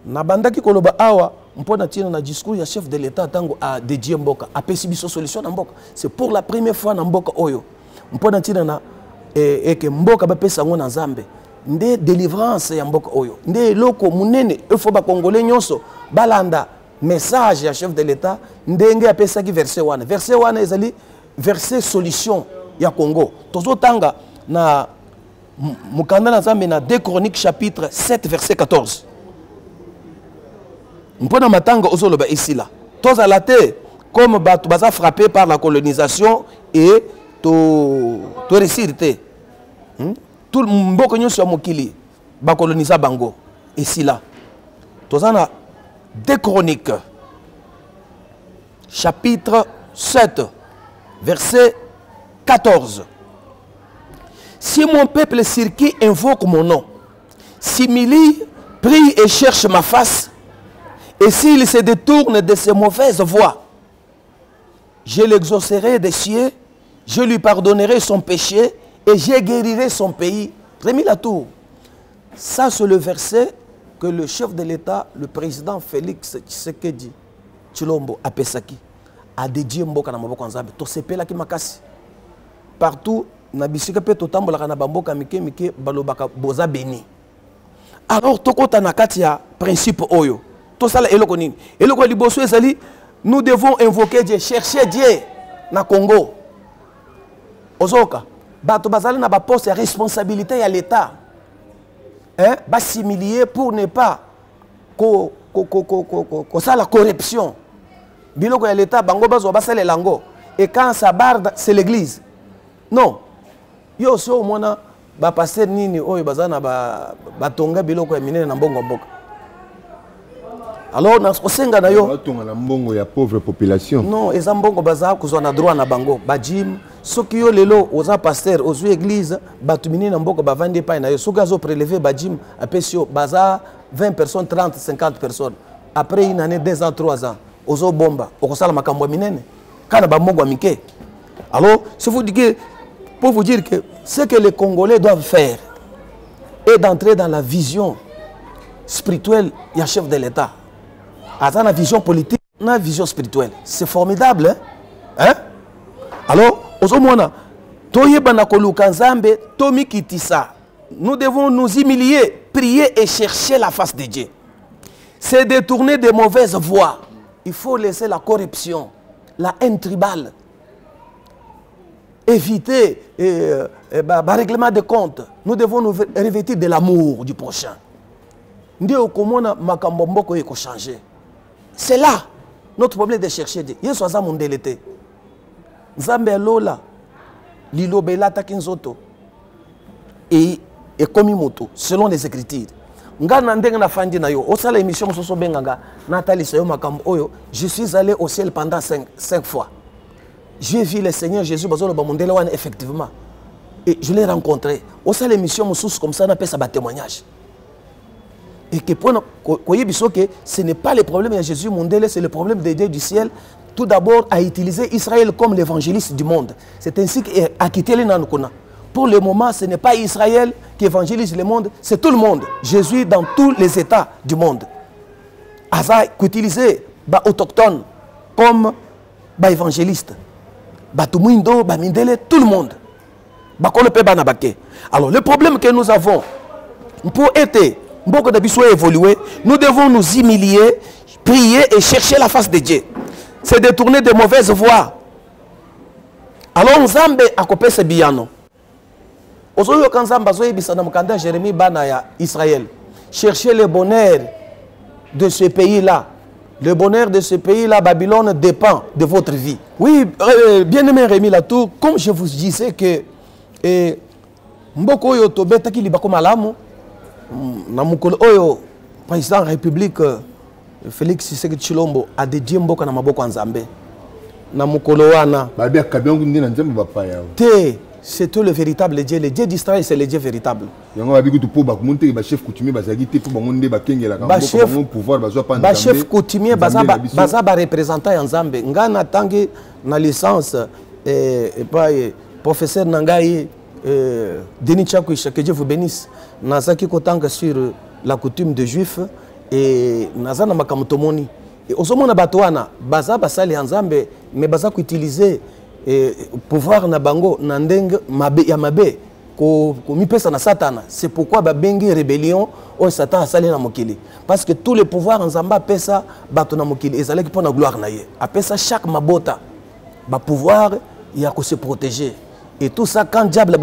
Na bandaki koloba awa mpona tina na discours ya chef de l'état tango a dédié mboka apesi biso solution na mboka. C'est pour la première fois na mboka oyo mpona tina na que mboka ba pesa ngo na nzambe nde délivrance ya mboka oyo nde loko munene efo ba congolais nyonso balanda message ya chef de l'état ndenge apesa ki verset wana ezali verset solution ya Congo. Tozo tanga na mukanda na nzambe na 2 Chroniques chapitre 7 verset 14. Mpona matanga ozoloba ici là. Toza la te comme batu baza frappé par la colonisation et to réussir te. Tout mboko nyonso ya mokili ba colonisa bango ici là. Toza na 2 Chroniques chapitre 7 verset 14. Si mon peuple sur qui invoque mon nom s'humilie, prie et cherche ma face, et s'il se détourne de ses mauvaises voies, je l'exaucerai des cieux, je lui pardonnerai son péché et je guérirai son pays. Rémi Latour. Ça, c'est le verset que le chef de l'État, le président Félix Tshisekedi Tshilombo Apesaki, a dédié mboka na maboko nzambe. To sepela ki makasi. Partout, na bisika pe to tambola na bamboka mike mike balobaka boza béni. Alors tokota na kati ya principe oyo. To sala eloko nini? Eloko liboso ezali, nous devons invoquer Dieu, chercher Dieu na Congo. Ozoka, bato bazali na ba poste ya responsabilité ya l'État. Hein? Ba s'humilier pour ne pas ça la corruption. Biloko ya l'État bango bazo basale lango. Et quand ça barde, c'est l'église. Non. Yo so mona ba pasteur nini oyo bazana ba tonga biloko ya minene na mbongo mboka. Alors na osenga na yo batonga na mbongo ya pauvre population. Non, eza mbongo baza kuzwa na droit na bango. Ba gym soki yo lelo oza pasteur ozu église batu minene na mboko bavandi pa na yo soki azo prélever ba gym apesio baza 20 personnes, 30, 50 personnes. Après une année, 2 ans, 3 ans, ozo bomba okosala makambo minene kana ba mbongo mike. Alors, c'est vous dire pour vous dire que ce que les Congolais doivent faire est d'entrer dans la vision spirituelle, il y a chef de l'État. Dans la vision politique, la vision spirituelle. C'est formidable. Hein? Alors, nous devons nous humilier, prier et chercher la face de Dieu. C'est détourner des mauvaises voies. Il faut laisser la corruption, la haine tribale. Éviter le règlement de comptes. Nous devons nous revêtir de l'amour du prochain. C'est là notre problème de chercher Dieu. Il y a mon délété. Nzambe lola lilobela takinzoto et comme moto selon les écritures. Ngana ndenga na fandi na yo. Osala émission soso benganga Nathalie Sayo makambo oyo. Je suis allé au ciel pendant 5 fois. J'ai vu le Seigneur Jésus bazolo ba mondele wana effectivement. Et je l'ai rencontré. Osala émission sous comme ça na pesa ba témoignage. Et que ce n'est pas le problème de Jésus mondele, c'est le problème des dieux du ciel. Tout d'abord, à utiliser Israël comme l'évangéliste du monde. C'est ainsi qu'a quitté les Nanukuna. Pour le moment, ce n'est pas Israël qui évangélise le monde, c'est tout le monde. Jésus dans tous les états du monde. Asa qu'utiliser les autochtones comme évangéliste. Batumuindo, Mindele, tout le monde. Alors, le problème que nous avons, pour être beaucoup de évoluer, nous devons nous humilier, prier et chercher la face de Dieu. C'est détourner de mauvaises voies. Alors, Nzambe a coupé ce biyano. Aujourd'hui, quand Nzambe a dit que Jérémie Banaya, Israël, chercher le bonheur de ce pays-là. Le bonheur de ce pays-là, Babylone, dépend de votre vie. Oui, bien-aimé Rémi Latour, comme je vous disais que Mboko yo tobeta ki libako malamu na mukolo oyo président de la République Félix Tshisekedi Tshilombo a dédié mboka na maboko ya Nzambe na mukolo wana babia kabyangu ndi na Nzambe bapaya te c'est le véritable Dieu, le Dieu d'Israël, c'est le Dieu véritable. Yango babiku tu po ba monter ba chef coutumier bazaki te po bangonde ba kengela ka mboka pouvoir bazwa pa Nzambe ba chef coutumier baza ba représentant ya Nzambe ngana tangi na licence pas professeur Nangaï Denis Tchakouisha, que Dieu vous bénisse. Nazaki kotanga sur la coutume des Juifs et Nazana makamutomoni. Et au moment batouana, baza basali Nzambe, mais baza ko utiliser pouvoir na bango nandeng mabe ya mabe ko mipesa na satana. C'est pourquoi ba bengi rébellion o satan asali na mokili. Parce que tous les pouvoirs Nzamba pesa bato na mokili ezalaki pona gloire na ye. Apesa chaque mabota ba pouvoir il y a que se protéger. Et tout ça, quand diable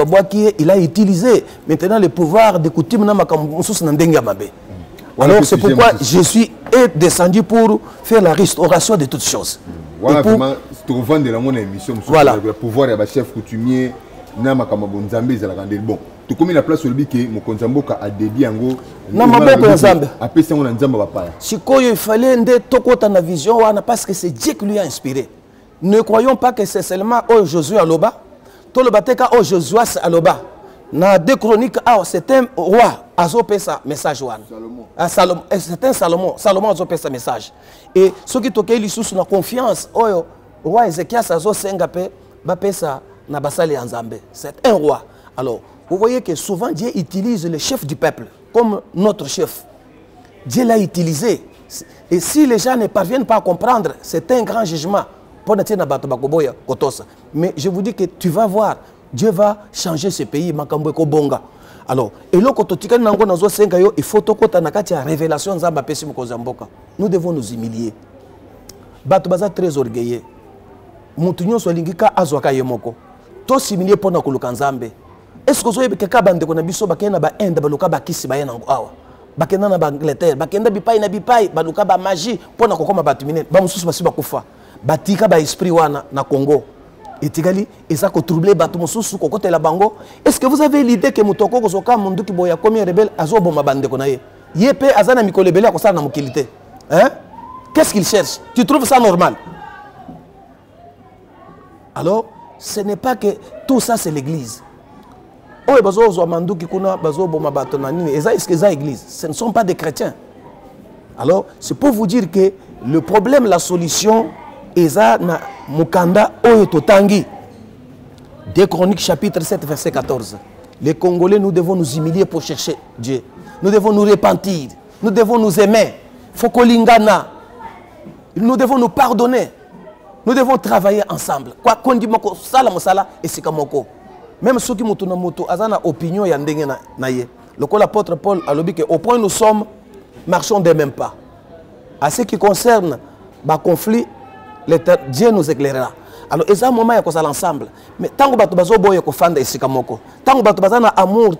il a utilisé maintenant le pouvoir de coutume. Alors c'est pourquoi je suis descendu pour faire la restauration de toutes choses. Voilà, vraiment, c'est au vent de la monnaie émission. Voilà. Le pouvoir de chef coutumier, bon. Tout comme la place sur le bic, mon konzamboka a dédié en gros. Non, ma bête Nzambe. Après ça, on a Nzamba papa. Si il fallait un tokota na vision, parce que c'est Dieu qui lui a inspiré. Ne croyons pas que c'est seulement Josué Aloba. Tout le bateka Josué Aloba. Dans 2 Chroniques, c'est un roi Azopesa message. Salomon. C'est un Salomon. Salomon Azopesa message. Et ceux qui toquent les sous na confiance, roi Ézéchias Azosengape, Bapesa na basali Nzambe. C'est un roi. Alors, vous voyez que souvent Dieu utilise le chef du peuple comme notre chef. Dieu l'a utilisé. Et si les gens ne parviennent pas à comprendre, c'est un grand jugement. Mais je vous dis que tu vas voir, Dieu va changer ce pays. Alors, et là, il faut que révélation. Nous devons nous humilier. Bato baza très orgueilleux. Mutunyo solingika azwaka yemoko. To s'humilier pour nakuluka Nzambe. Est-ce que vous avez quelqu'un qui a biso bakena ba Inde baluka bakisi ba yenango awa. Bakena na Angleterre, bakenda bipai na bipai baluka ba magie pour nakokoma batumine. Ba mususu basi bakufa. Batika ba esprit wana na Congo. Etigali eza ko troubler bato mususu kokote la bango. Est-ce que vous avez l'idée que mutoko kozoka mundu ki boya komi rebelle azobo mabande ko na ye. Yepe azana mikolebele ko sana na mukilité. Hein? Qu'est-ce qu'il cherche? Tu trouves ça normal? Alors, ce n'est pas que tout ça c'est l'église. Est-ce que c'est l'église? Ce ne sont pas des chrétiens. Alors, c'est pour vous dire que le problème, la solution, Eza na mukanda oyo totangi. 2 Chroniques chapitre 7 verset 14. Les Congolais, nous devons nous humilier pour chercher Dieu. Nous devons nous repentir. nous devons nous aimer. Fokolingana. Nous devons nous pardonner. Nous devons travailler ensemble. Quoi qu'on dit moko sala mosala et sikamoko. Même ceux qui mutuna mutu azana opinion ya ndenge na ye. L'apôtre Paul a dit qu'au point où nous sommes, marchons des mêmes pas. À ce qui concerne le conflit, Dieu nous éclairera. Alors, il y a un moment où nous allons ensemble. Mais tant que nous avons besoin de faire des choses, tant que nous avons amour,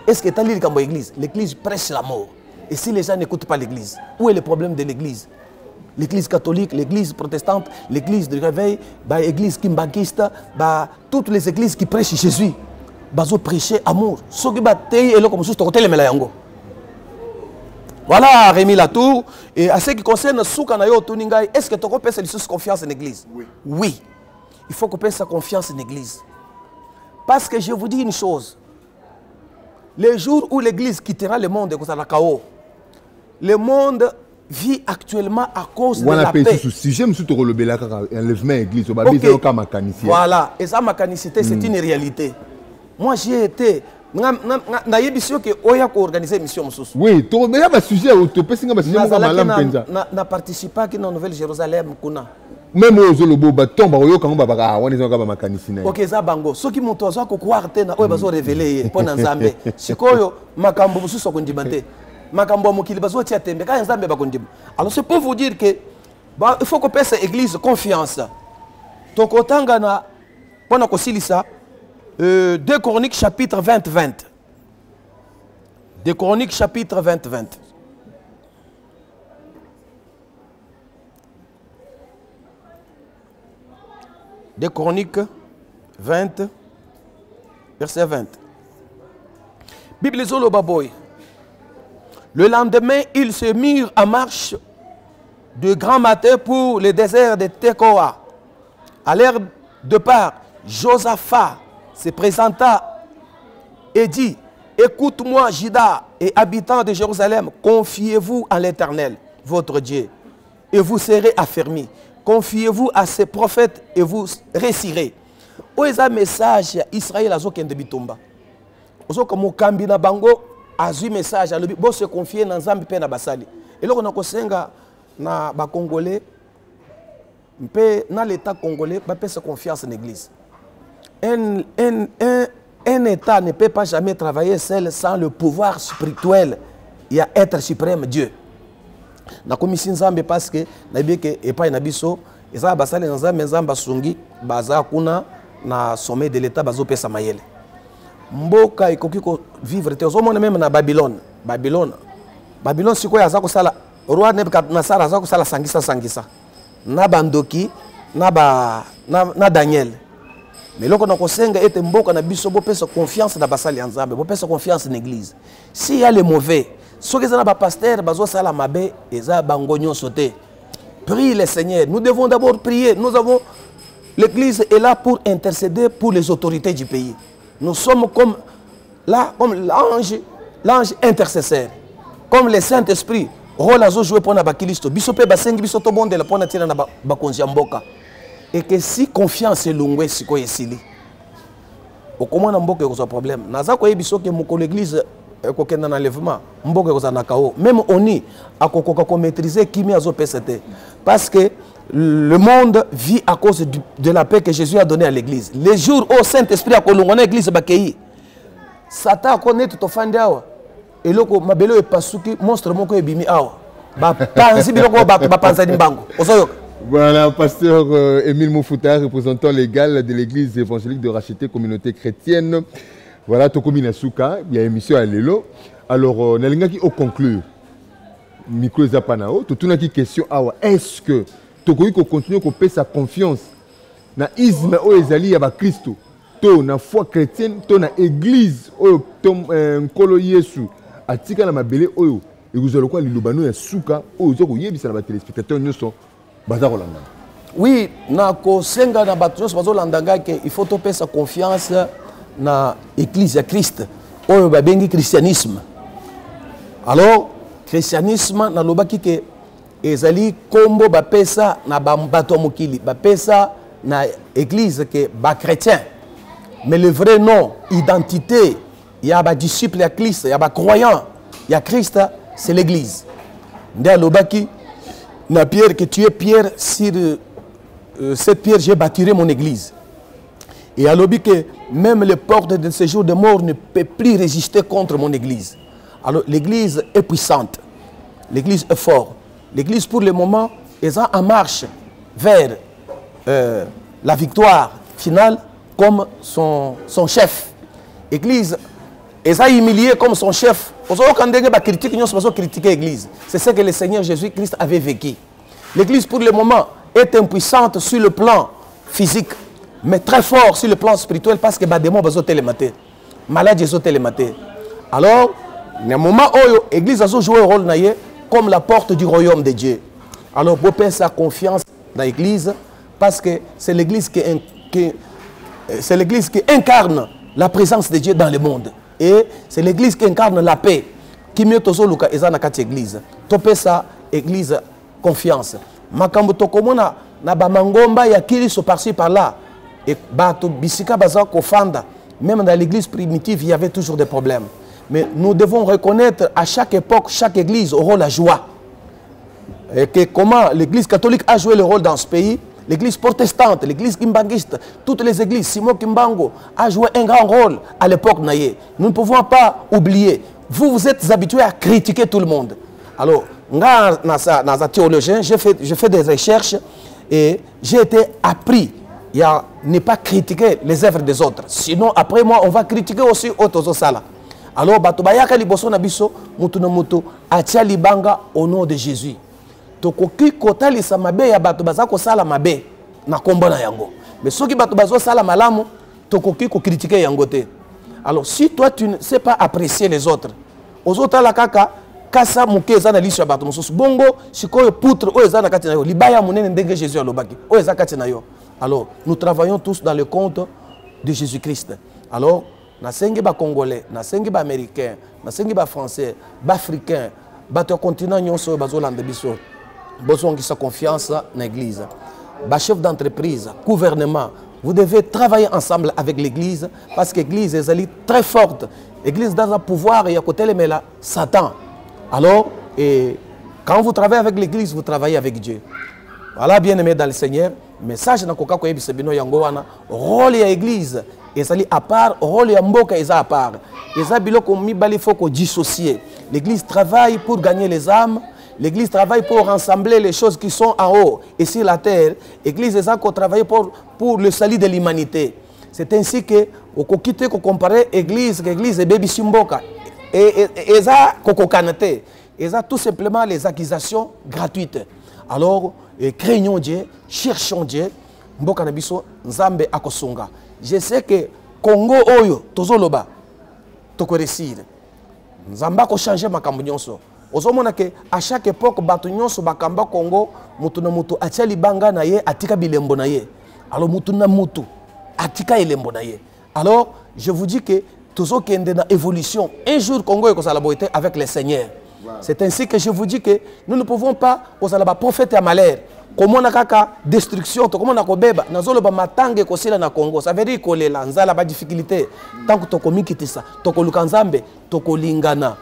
est-ce que tu as lu l'église? L'église prêche l'amour. Et si les gens n'écoutent pas l'église, où est le problème de l'église? L'église catholique, l'église protestante, l'église du réveil, l'église kimbanquiste, toutes les églises qui prêchent Jésus, ils prêchent l'amour. Ce qui est comme juste côté les Melayango. Voilà, Rémi Latour. Et à ce qui concerne Soukanayo Tuningai, est-ce que tu peux faire confiance en l'église? Oui. Oui. Il faut qu'on fasse confiance en l'église. Parce que je vous dis une chose. Les jours où l'église quittera le monde, le monde vit actuellement à cause de la paix. Voilà. Et ça, ma canicité, c'est une réalité. Moi, j'y ai été. Oui, participé à la Nouvelle-Jérusalem. Même aux Zolobo, ok, ça bango. Ceux qui m'ont dit que quoi artena, eux bazo révélé pour Nzambe. Sikoyo makambo musu sokondimante. Makambo mokili bazo tiatembe ka Nzambe bakondim. Alors c'est pour vous dire que il faut que pèse église confiance. Tokotanga na pona kosilisa 2 Chroniques chapitre 20-20. 2 Chroniques chapitre 20-20. Des Chroniques 20, verset 20. Bible Zolo Baboy. Le lendemain, ils se mirent en marche de grand matin pour le désert de Tekoa. À l'heure de part, Josaphat se présenta et dit: écoute-moi, Juda et habitants de Jérusalem, confiez-vous à l'Éternel, votre Dieu, et vous serez affermis. Confiez-vous à ces prophètes et vous réussirez. Où est un message Israël a zoké ndebitomba. Ozo comme kambina bango azu message alobi bo se confier dans Nzambe pe na basali. Et là on a kosenga na ba congolais mpe na l'état congolais ba pe se confiance en l'église. Un état ne peut pas jamais travailler seul sans le pouvoir spirituel. Il y a être suprême Dieu. Na komisi Nzambe parce que na bieke epai na biso eza basali na Nzambe Nzamba sungi baza kuna na sommet de l'état bazo pesa mayele mboka ikoki ko vivre te ozomona même na Babylone sikoyo aza ko sala roi Nebukadnezar aza ko sala sangisa na bandoki na Daniel mais loko na kosenga ete mboka na biso bo pesa confiance na basali ya Nzambe bo pesa confiance na église si y a les mauvais. Ceux qui sont pasteur, prie le Seigneur. Nous devons d'abord prier. L'église est là pour intercéder pour les autorités du pays. Nous sommes comme l'ange intercesseur. Comme le Saint-Esprit. Et que si confiance est longue, c'est quoi ici? Comment on a un problème? L'église même on a maîtrisé qui PCT parce que le monde vit à cause de la paix que Jésus a donnée à l'église. Les jours où Saint-Esprit a colonné l'église bakei Satan connaît tout offrande et loko mabelo e pasuki monstre moko e bimi awa ba panzi biloko ba panza dimbango ozoyoka. Voilà, pasteur Émile Moufouta, représentant légal de l'église évangélique de Racheté Communauté Chrétienne. Voilà, Tokomi Nasuka, il y a une émission à Lelo. Alors, Nalingaki au conclure, Micro Zapanao, tout une question, est-ce que Tokomi continue à payer sa confiance dans l'isme ou ezali ya ba Christo, to na foi chrétienne, to na église ou nkolo Yesu, atika na mabele oyo, et vous allez quoi l'ilubano ya suka, ou zoko yebisa na ba téléspectateurs nyoso, baza rolanda. Oui, na ko senga na ba nyoso bazo landanga que il faut to payer sa confiance na église ya Christ oyo babengi christianisme. Alors christianisme na lobaki ke ezali kombo bapesa na bato mokili bapesa na église ke ba chrétien, mais le vrai nom identité ya ba disciple ya Christ ya ba croyant Il y a Christ, c'est l'église. Nde alobaki na Pierre que tu es Pierre, sur cette pierre j'ai bâti mon église. Et alobi que même les portes de ce jour de mort ne peuvent plus résister contre mon église. Alors l'église est puissante, l'église est forte. L'église pour le moment est en marche vers la victoire finale comme son chef. L'église est humiliée comme son chef. C'est ce que le Seigneur Jésus-Christ avait vécu. L'église pour le moment est impuissante sur le plan physique, mais très fort sur le plan spirituel parce que les démons sont télématés, les maladies sont télématés. Alors, dans le moment où l'église a joué un rôle comme la porte du royaume de Dieu. Alors, vous pouvez sa confiance dans l'église parce que c'est l'église qui incarne la présence de Dieu dans le monde. Et c'est l'église qui incarne la paix. Qui mieux tozo luka ezana kati église. Topé sa église confiance. Makambo tokomona na ba mangomba ya kiliso par-ci par-là. Et bato bisika baza kofanda. Même dans l'église primitive, il y avait toujours des problèmes. Mais nous devons reconnaître à chaque époque, chaque église aura la joie. Et que comment l'église catholique a joué le rôle dans ce pays. L'église protestante, l'église kimbangiste, toutes les églises, Simon Kimbango a joué un grand rôle à l'époque naïe. Nous ne pouvons pas oublier. Vous, vous êtes habitués à critiquer tout le monde. Alors, dans la théologie, j'ai fait des recherches et j'ai été appris à ne pas critiquer les œuvres des autres. Sinon, après moi, on va critiquer aussi autres sala. Alors, Batobayaka Liboso Nabiso, Mutuno Mutu, Atia Libanga au nom de Jésus. Tokoki kotalisa mabe ya bato bazako sala mabe na kombo na yango. Mais ceux qui bato bazo sala malamu, tokoki ko critiquer yango te. Alors si toi tu ne sais pas apprécier les autres, aux autres la kaka kasa muke ezana lisho bato mususu bongo sikoyo poutre o ezana kati na yo libaya munene ndenge Jésus alobaki o ezana kati na yo. Alors nous travaillons tous dans le compte de Jésus-Christ. Alors na sengi ba congolais, na sengi ba américain, na sengi ba français, ba africain, bato continent nyonso bazolanda biso. Besoin de sa confiance dans l'église. Chef d'entreprise, gouvernement, vous devez travailler ensemble avec l'église parce que l'église est très forte. L'église a un pouvoir et à côté de Satan. Alors, quand vous travaillez avec l'église, vous travaillez avec Dieu. Voilà, bien aimé dans le Seigneur. Message dans Koka Koyebi Sebino Yangowana. Rôle de l'église est à part, rôle de Mboka est à part. Les habits comme il faut dissocier. L'église travaille pour gagner les âmes. L'église travaille pour rassembler les choses qui sont en haut et sur la terre. L'église travaille pour le salut de l'humanité. C'est ainsi que, au quitte qu'on compare l'église et Baby Simboka. Et ça, et ça, tout simplement les accusations gratuites. Alors, craignons Dieu, cherchons Dieu. Mboka Nabiso, Nzambe Akosunga. Je sais que Congo Oyo, Tozoloba, Toko réussir. Nzamba ko changer ma kambonyonso. Ozomona ke à chaque époque bato nyonso bakamba Congo mutu na mutu atia libanga na ye atika bilembo na ye. Alors mutu na mutu atika elembo na ye. Alors je vous dis que tozo kende na évolution. Un jour Congo est collaborer avec le Seigneur. Wow. C'est ainsi que je vous dis que nous ne pouvons pas kozala prophète à malheur. Comment na kaka destruction to comment na kobeba nazolo ba matange kosila na Congo. Ça veut dire que les nzala ba difficulté tant que to komikitisa to koluka nzambe to kolingana.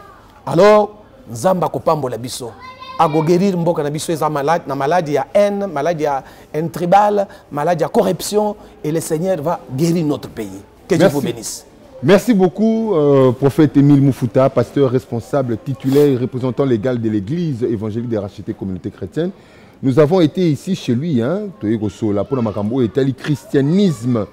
Alors Nzamba kopambola biso ago guérir mboka na biso eza malade na maladie ya haine, maladie ya tribal, maladie ya corruption et le Seigneur va guérir notre pays. Que Dieu vous bénisse. Merci beaucoup prophète Émile Moufuta, pasteur responsable titulaire et représentant légal de l'église évangélique des rachetés communautés chrétiennes. Nous avons été ici chez lui pour makambo et le christianisme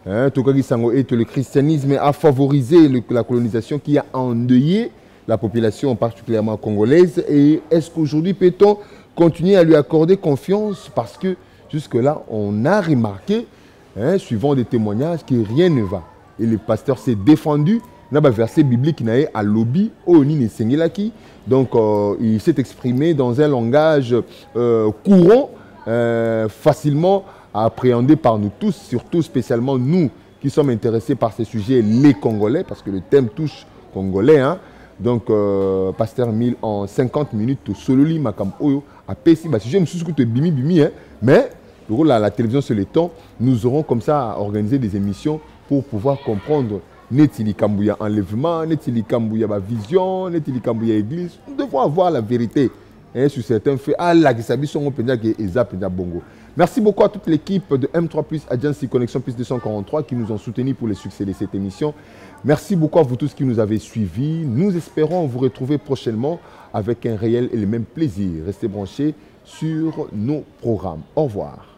le christianisme a favorisé la colonisation qui a endeuillé la population particulièrement congolaise. Et est-ce qu'aujourd'hui peut-on continuer à lui accorder confiance parce que jusque-là, on a remarqué, suivant des témoignages, que rien ne va. Et le pasteur s'est défendu. Il y a un verset biblique qui est à lobby, donc il s'est exprimé dans un langage courant, facilement appréhendé par nous tous, surtout spécialement nous qui sommes intéressés par ces sujets, les Congolais, parce que le thème touche Congolais. Donc, pasteur Emile, en 50 minutes, tout sololi makam oyo à Pessi, je me suis dit bimi, mais la télévision sur le temps, nous aurons comme ça organisé des émissions pour pouvoir comprendre N'est-il likambuya enlèvement, n'est-il likambuya vision, n'est-il likambuya église. Nous devons avoir la vérité sur certains faits. Allah qui s'habille sur mon pédia qui est bongo. Merci beaucoup à toute l'équipe de M3 Plus Agency Connexion Plus 243 qui nous ont soutenus pour le succès de cette émission. Merci beaucoup à vous tous qui nous avez suivis. Nous espérons vous retrouver prochainement avec un réel et le même plaisir. Restez branchés sur nos programmes. Au revoir.